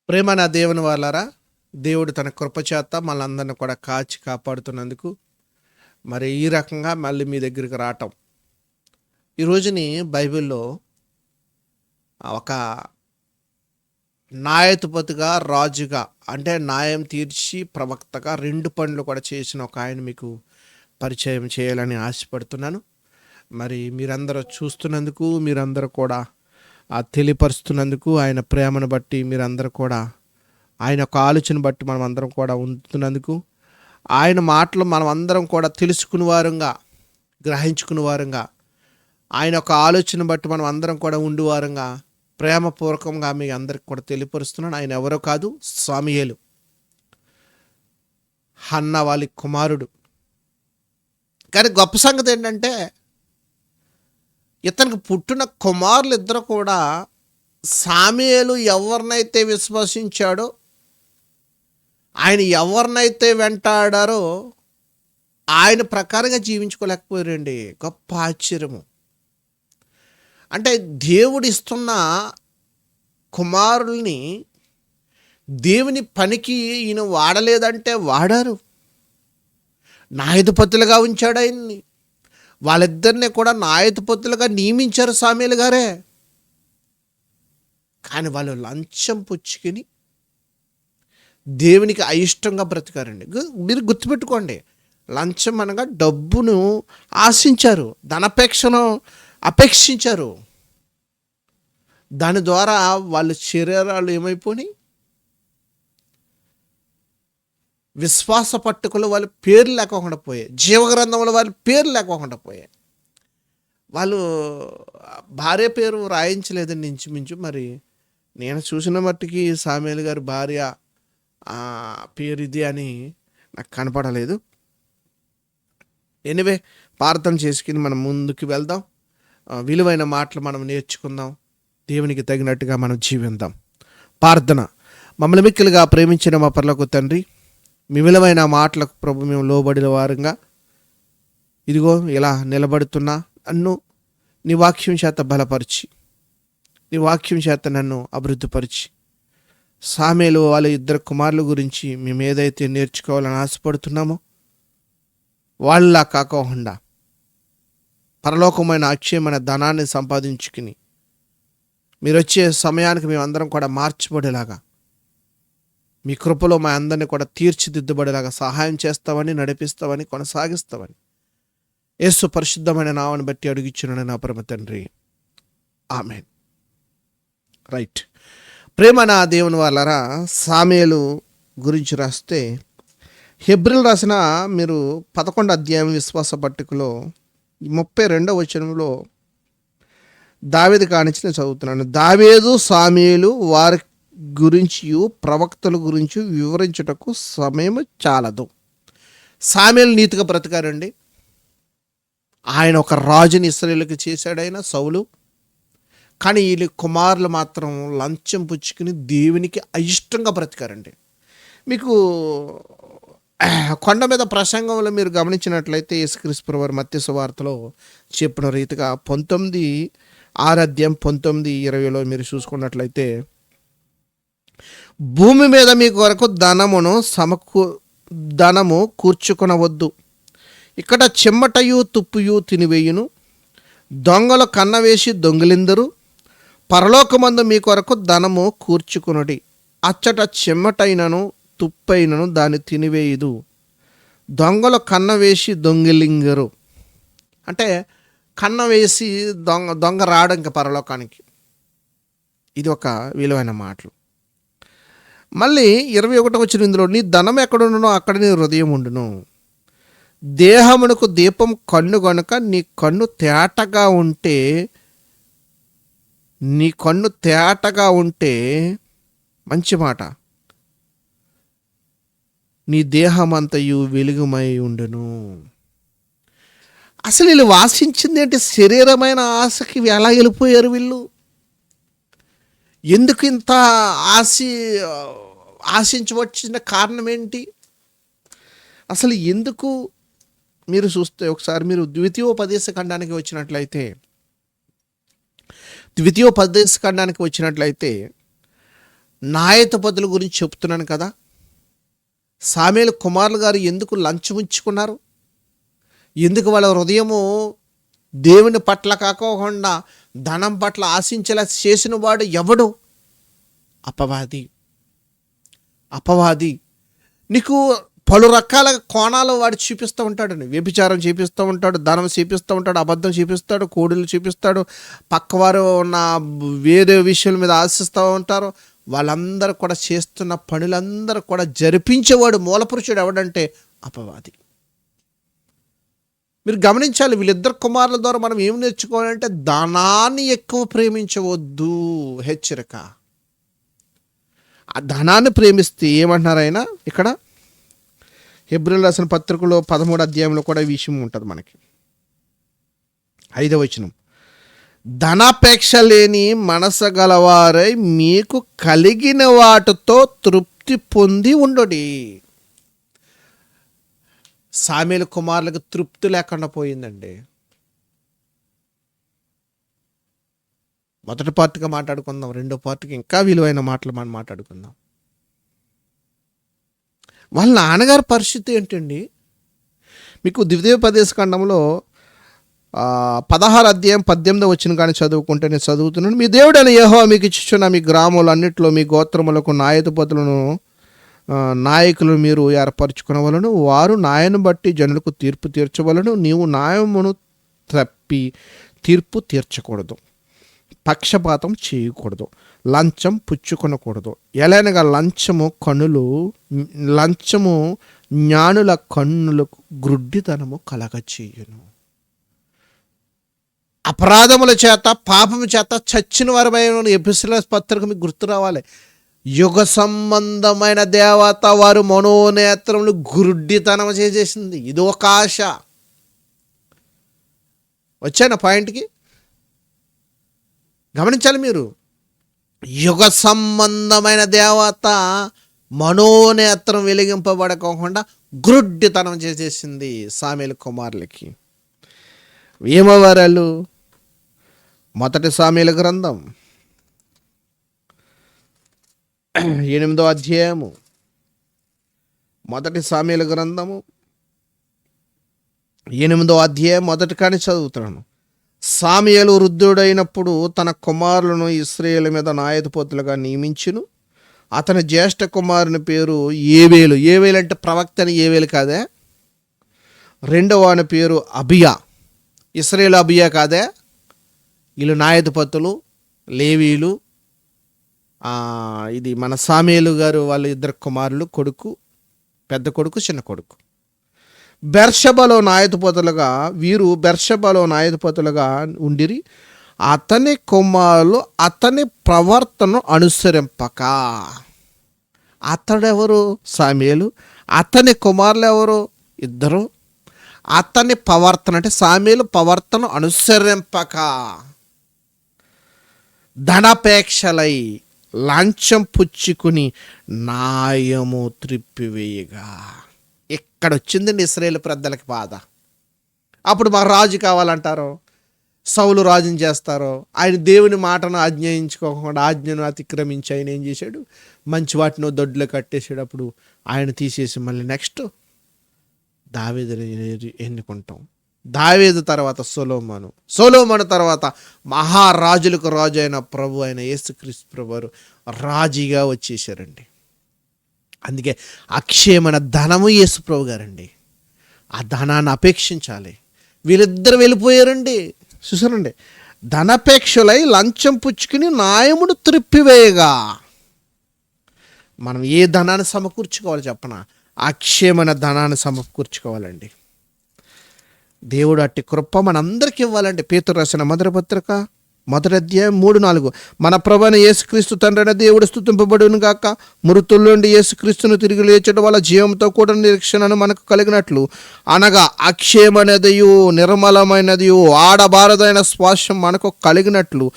ప్రేమ నా దేవుని వాళ్ళారా, దేవుడు తన కృపచేత మనందరిని కూడా కాచి కాపాడుతున్నందుకు మరి ఈ రకంగా మళ్ళీ మీ దగ్గరికి రావటం. ఈ రోజుని బైబిల్లో ఒక న్యాయాధిపతిగా, రాజుగా, అంటే న్యాయం తీర్చి ప్రవక్తగా 2 పనులు కూడా చేసిన ఒక ఆయన మీకు పరిచయం చేయాలని ఆశపడుతున్నాను. మరి మీరందరూ చూస్తున్నందుకు, మీరందరూ కూడా తెలియపరుస్తున్నందుకు, ఆయన ప్రేమను బట్టి మీరందరూ కూడా, ఆయన యొక్క ఆలోచన బట్టి మనం అందరం కూడా ఉంటున్నందుకు, ఆయన మాటలు మనం అందరం కూడా తెలుసుకుని వారంగా, గ్రహించుకుని వారంగా, ఆయన యొక్క ఆలోచన బట్టి మనం అందరం కూడా ఉండువారంగా ప్రేమపూర్వకంగా మీ అందరికి కూడా తెలియపరుస్తున్నాను. ఆయన ఎవరో కాదు, సమూయేలు, హన్నా వాళ్ళ కుమారుడు. కానీ గొప్ప సంగతి ఏంటంటే, ఇతనికి పుట్టిన కుమారులు ఇద్దరు కూడా సమూయేలు ఎవరినైతే విశ్వసించాడో, ఆయన ఎవరినైతే వెంటాడారో ఆయన ప్రకారంగా జీవించుకోలేకపోయారండి. గొప్ప ఆశ్చర్యము. అంటే దేవుడు ఇస్తున్న కుమారుల్ని దేవుని పనికి ఈయన వాడలేదంటే వాడారు. న్యాయాధిపతులుగా ఉంచాడు ఆయన్ని. వాళ్ళిద్దరిని కూడా న్యాయాధిపతులుగా నియమించారు సమూయేలు గారే. కానీ వాళ్ళు లంచం పుచ్చుకుని దేవునికి అయిష్టంగా బ్రతికారండి. మీరు గుర్తుపెట్టుకోండి, లంచం అనగా డబ్బును ఆశించారు, ధనాపేక్షను అపేక్షించారు. దాని ద్వారా వాళ్ళ శరీరాలు ఏమైపోయి, విశ్వాస పట్టుకలు వాళ్ళ పేర్లు లేకోకుండా పోయాయి, జీవగ్రంథంలో వాళ్ళ పేర్లు లేకోకుండా పోయాయి. వాళ్ళు భార్య పేరు రాయించలేదండి ఇంచుమించు. మరి నేను చూసిన మట్టుకి సమూయేలు గారి భార్య పేరు ఇది అని నాకు కనపడలేదు. ఎనివే, ప్రార్థన చేసుకుని మనం ముందుకు వెళ్దాం. విలువైన మాటలు మనం నేర్చుకుందాం, దేవునికి తగినట్టుగా మనం జీవిద్దాం. ప్రార్థన. మమ్మల్ని మిక్కిలుగా ప్రేమించిన మా పరలోక తండ్రి, మీ విలువైన మాటలకు ప్రభు మేము లోబడిన వారంగా ఇదిగో ఇలా నిలబడుతున్నా, నన్ను నీ వాక్యం చేత బలపరిచి, నీ వాక్యం చేత నన్ను అభివృద్ధిపరిచి, సమూయేలు వాళ్ళ 2 కుమారుల గురించి మేము ఏదైతే నేర్చుకోవాలని ఆశపడుతున్నామో వాళ్ళలా కాకుండా పరలోకమైన అక్షయమైన ధనాన్ని సంపాదించుకుని మీరు వచ్చే సమయానికి మేమందరం కూడా మార్చబడేలాగా, మీ కృపలో మా అందరినీ కూడా తీర్చిదిద్దబడేలాగా సహాయం చేస్తామని, నడిపిస్తామని, కొనసాగిస్తామని యేసు పరిశుద్ధమైన నామమును బట్టి అడుగుచున్నాను నా పరమ తండ్రి, ఆమేన్. రైట్. ప్రేమ నా దేవుని వాళ్ళారా, సమూయేలు గురించి రాస్తే హెబ్రీలు రాసిన మీరు 11వ అధ్యాయం విశ్వాస పట్టికలో 32వ వచనంలో దావీదు కానించి నేను చదువుతున్నాను. దావీదు సమూయేలు వారి గురించి ప్రవక్తల గురించి వివరించుటకు సమయం చాలదు. సమూయేలు నీతిగా బ్రతికారండి. ఆయన ఒక రాజుని ఇశ్రాయేలుకి చేశాడు, ఆయన సౌలు. కానీ వీళ్ళ కుమారులు మాత్రం లంచం పుచ్చుకుని దేవునికి అయిష్టంగా బ్రతికారండి. మీకు కొండ మీద ప్రసంగంలో మీరు గమనించినట్లయితే యేసుక్రీస్తు వారు మత్తయి సువార్తలో చెప్పిన రీతిగా 6 అధ్యాయం 19-20లో మీరు చూసుకున్నట్లయితే, భూమి మీద మీ కొరకు ధనము కూర్చుకొనవద్దు, ఇక్కడ చెమ్మటయు తుప్పుయు తినివేయును, దొంగలు కన్నవేసి దొంగిలిందరు, పరలోకమందు మీ కొరకు ధనము కూర్చుకొనుడి, అచ్చట చెమ్మటైనను తుప్పైనను దాన్ని తినివేయదు, దొంగలు కన్నవేసి దొంగిలింగరు. అంటే కన్న వేసి దొంగ రాడు ఇంకా పరలోకానికి. ఇది ఒక విలువైన మాటలు. మళ్ళీ 21వ వచనం ఇందులో, నీ ధనం ఎక్కడుండునో అక్కడ నీ హృదయం ఉండును, దేహమునకు దీపం కన్ను గనుక నీ కన్ను తేటగా ఉంటే మంచి మాట, నీ దేహమంతయు వెలుగుమై ఉండును. అసలు వీళ్ళు వాసించింది ఏంటి? శరీరమైన ఆశకి ఎలా వెళ్ళిపోయారు వీళ్ళు? ఎందుకు ఇంత ఆశించవచ్చిన కారణం ఏంటి? అసలు ఎందుకు? మీరు చూస్తే ఒకసారి మీరు ద్వితీయోపదేశ ఖండానికి వచ్చినట్లయితే ద్వితీయోపదేశ ఖండానికి వచ్చినట్లయితే న్యాయాధిపతుల గురించి చెప్తున్నాను కదా. సామేలు కుమారులు గారు ఎందుకు లంచం ఉంచుకున్నారు? ఎందుకు వాళ్ళ హృదయము దేవుని పట్ల కాకోకుండా ధనం పట్ల ఆశించేలా చేసిన వాడు ఎవడు? అపవాది. అపవాది నీకు పలు రకాల కోణాలు వాడు చూపిస్తూ ఉంటాడు. వ్యభిచారం చూపిస్తూ ఉంటాడు, ధనం చూపిస్తూ ఉంటాడు, అబద్ధం చూపిస్తాడు, కోడులు చూపిస్తాడు, పక్కవారు ఉన్న వేరే విషయాల మీద ఆశిస్తూ ఉంటారు. వాళ్ళందరూ కూడా చేస్తున్న పనులందరూ కూడా జరిపించేవాడు మూలపురుషుడు ఎవడంటే అపవాది. మీరు గమనించాలి, వీళ్ళిద్దరు కుమారుల ద్వారా మనం ఏం నేర్చుకోవాలంటే ధనాన్ని ఎక్కువ ప్రేమించవద్దు. హెచ్చరిక. ఆ ధనాన్ని ప్రేమిస్తే ఏమంటున్నారు ఆయన ఇక్కడ హెబ్రీయులకు రాసిన పత్రికలో 13వ అధ్యాయంలో కూడా ఈ విషయం ఉంటుంది మనకి. 5వ వచనం, ధనాపేక్ష లేని మనసు గలవారై మీకు కలిగిన వాటితో తృప్తి పొంది ఉండుడి. సామేలు కుమారులకు తృప్తి లేకుండా పోయిందండి. మొదటి పార్ట్గా మాట్లాడుకుందాం, రెండో పార్ట్కి ఇంకా విలువైన మాటలు మనం మాట్లాడుకుందాం. వాళ్ళ నాన్నగారి పరిస్థితి ఏంటండి? మీకు ద్వితీయోపదేశ ఖండంలో 16 అధ్యాయం 18 వచ్చిన కానీ చదువుకుంటే నేను చదువుతున్నాను. మీ దేవుడైన యెహోవా మీకు ఇచ్చుచున్న మీ గ్రామాలన్నింటిలో మీ గోత్రములకు న్యాయాధిపతులను నాయకులను మీరు ఏర్పరచుకునవలను. వారు న్యాయాన్ని బట్టి జనులకు తీర్పు తీర్చవలను. నీవు న్యాయమును తప్పి తీర్పు తీర్చకూడదు, పక్షపాతం చేయకూడదు, లంచం పుచ్చుకొనకూడదు. ఎలానగా లంచము జ్ఞానుల కన్నులకు గ్రుడ్డితనము కలగచేయును. అపరాధముల చేత పాపము చేత చచ్చిన వారమైన ఎపిసోడ్ పత్రిక మీకు గుర్తు రావాలి. యుగ సంబంధమైన దేవత వారు మనోనేత్రములు గురుడ్డితనం చేసేసింది. ఇది ఒక ఆశ. వచ్చాను పాయింట్కి. గమనించాలి మీరు, యుగ సంబంధమైన దేవత మనోనేత్రం వెలిగింపబడకోకుండా గురుడ్డితనం చేసేసింది సామేలు కుమారులకి. ఏమవరాలు? మొదటి సామేలు గ్రంథం 8వ అధ్యాయము, మొదటి సామేలు గ్రంథము 8వ అధ్యాయం మొదటి కానీ చదువుతున్నాను. సామూయేలు వృద్ధుడైనప్పుడు తన కుమారులను ఇశ్రాయేలు మీద న్యాయాధిపతులుగా నియమించును. అతని జ్యేష్ఠ కుమారుని పేరు ఏవేలు. ఏవేలు అంటే ప్రవక్త అని ఏవేలు కాదే. రెండవ వాని పేరు అబియా. ఇశ్రాయేలు అబియా కాదే. వీళ్ళు న్యాయాధిపతులు, లేవీలు. ఇది మన సామూయేలు గారు వాళ్ళ ఇద్దరు కుమారులు, కొడుకు, పెద్ద కొడుకు, చిన్న కొడుకు. బెర్షెబాలో న్యాయాధిపతులుగా ఉండిరి. అతని కుమారులు అతని ప్రవర్తనను అనుసరింపక. అతడెవరు? సామూయేలు. అతని కుమారులు ఎవరు? ఇద్దరు. అతని ప్రవర్తన అంటే సామూయేలు ప్రవర్తన అనుసరింపక ధనాపేక్షలై లంచం పుచ్చుకుని న్యాయము త్రిప్పివేయగా. ఇక్కడ వచ్చిందండి ఇశ్రాయేలు పెద్దలకి బాధ. అప్పుడు మాకు రాజు కావాలంటారు, సౌలు రాజుని చేస్తారు. ఆయన దేవుని మాటను ఆజ్ఞయించుకోకుండా ఆజ్ఞను అతిక్రమించి ఆయన ఏం చేశాడు? మంచి వాటిని దొడ్లో కట్టేసాడు. అప్పుడు ఆయన తీసేసి మళ్ళీ నెక్స్ట్ దావీదుని ఎన్నుకుంటాం. దావీదు తర్వాత సొలొమోను తర్వాత మహారాజులకు రాజు అయిన ప్రభు అయిన యేసుక్రీస్తు ప్రభువారు రాజుగా వచ్చేసారండి. అందుకే అక్షయమైన ధనము యేసు ప్రభు గారండి. ఆ ధనాన్ని అపేక్షించాలి. వీళ్ళిద్దరు వెళ్ళిపోయారండి. చూసారండి, ధనాపేక్షలై లంచం పుచ్చుకుని న్యాయమును త్రిప్పివేయగా. మనం ఏ ధనాన్ని సమకూర్చుకోవాలి చెప్పనా? అక్షయమైన ధనాన్ని సమకూర్చుకోవాలండి. దేవుడు అట్టి కృప మనందరికీ ఇవ్వాలండి. పేతురు రాసిన మొదటి పత్రిక 1వ అధ్యాయం 3-4. మన ప్రభువైన యేసుక్రీస్తు తండ్రైన దేవుడు స్తుతింపబడును గాక. మృతుల్లో నుండి యేసుక్రీస్తును తిరిగి లేచడం వల్ల జీవంతో కూడా నిరీక్షణను మనకు కలిగినట్లు, అనగా అక్షయమైనదియు నిర్మలమైనదియు ఆడబారదైన స్వాస్థ్యం మనకు కలిగినట్లు,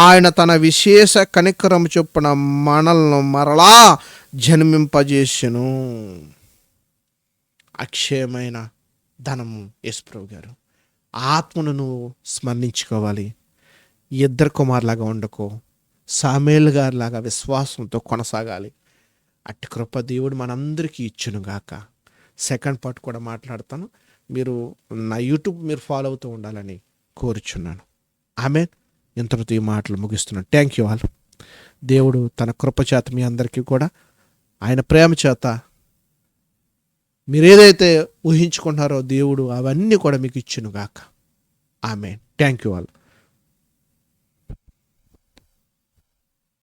ఆయన తన విశేష కనికరం చొప్పున మనల్ని మరలా జన్మింపజేసెను. అక్షయమైన ధనము యేసుప్రభు గారు. ఆత్మను నువ్వు స్మరించుకోవాలి. ఇద్దరు కుమారులాగా ఉండకో. సామేలు గారిలాగా విశ్వాసంతో కొనసాగాలి. అట్టి కృప దేవుడు మనందరికీ ఇచ్చును గాక. సెకండ్ పార్ట్ కూడా మాట్లాడతాను. మీరు నా యూట్యూబ్ మీరు ఫాలో అవుతూ ఉండాలని కోరుచున్నాను. ఆమెన్. ఇంతటితో ఈ మాటలు ముగిస్తున్నాను. Thank you all. దేవుడు తన కృప చేత మీ అందరికీ కూడా, ఆయన ప్రేమ చేత మీరేదైతే ఊహించుకుంటున్నారో దేవుడు అవన్నీ కూడా మీకు ఇచ్చును గాక. ఆమెన్. Thank you all.